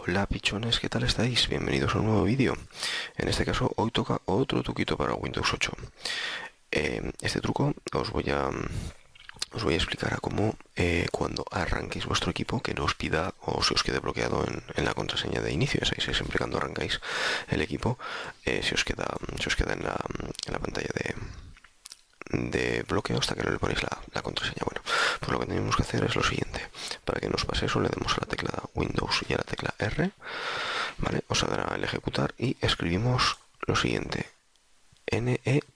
Hola pichones, ¿qué tal estáis? Bienvenidos a un nuevo vídeo. En este caso, hoy toca otro truquito para Windows 8. Este truco os voy a explicar a cómo cuando arranquéis vuestro equipo, que no os pida o se os quede bloqueado en la contraseña de inicio. Ya sabéis, siempre cuando arrancáis el equipo se os queda en la pantalla de bloqueo hasta que no le ponéis la contraseña. Bueno, pues lo que tenemos que hacer es lo siguiente. Para que nos pase eso, le demos a la tecla Windows y a la tecla R, ¿vale? Os saldrá el ejecutar y escribimos lo siguiente: NETPLWIZ.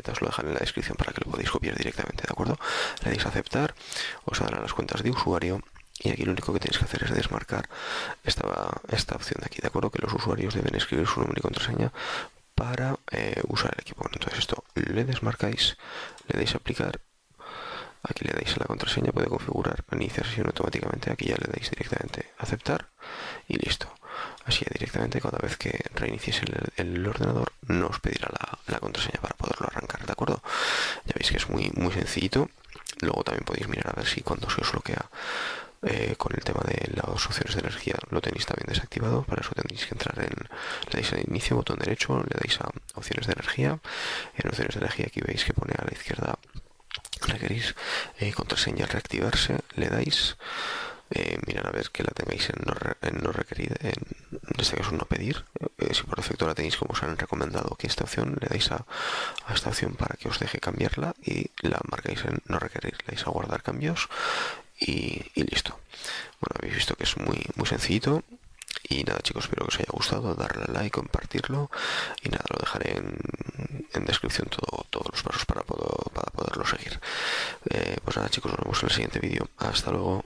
Os lo dejaré en la descripción para que lo podáis copiar directamente, ¿de acuerdo? Le dais a aceptar, os darán las cuentas de usuario. Y aquí lo único que tenéis que hacer es desmarcar esta opción de aquí, ¿de acuerdo? Que los usuarios deben escribir su nombre y contraseña para usar el equipo. Entonces esto le desmarcáis, le dais a aplicar, aquí le dais a la contraseña, puede configurar iniciar sesión automáticamente, aquí ya le dais directamente a aceptar y listo. Así ya directamente cada vez que reinicies el ordenador nos pedirá la contraseña para poderlo arrancar, ¿de acuerdo? Ya veis que es muy sencillito. Luego también podéis mirar a ver si cuando se os bloquea con el tema de las opciones de energía lo tenéis también desactivado. Para eso tendréis que entrar le dais al inicio, botón derecho, le dais a opciones de energía. En opciones de energía aquí veis que pone a la izquierda requerís contraseña al reactivarse, le dais, mirad a ver que la tengáis en no requerir, en este caso no pedir. Si por defecto la tenéis como os han recomendado que esta opción, le dais a esta opción para que os deje cambiarla y la marcáis en no requerir, le dais a guardar cambios y listo. Bueno, habéis visto que es muy sencillito. Y nada, chicos, espero que os haya gustado, darle a like, compartirlo y nada, lo dejaré en descripción todos los pasos para poderlo seguir. Pues nada, chicos, nos vemos en el siguiente vídeo. Hasta luego.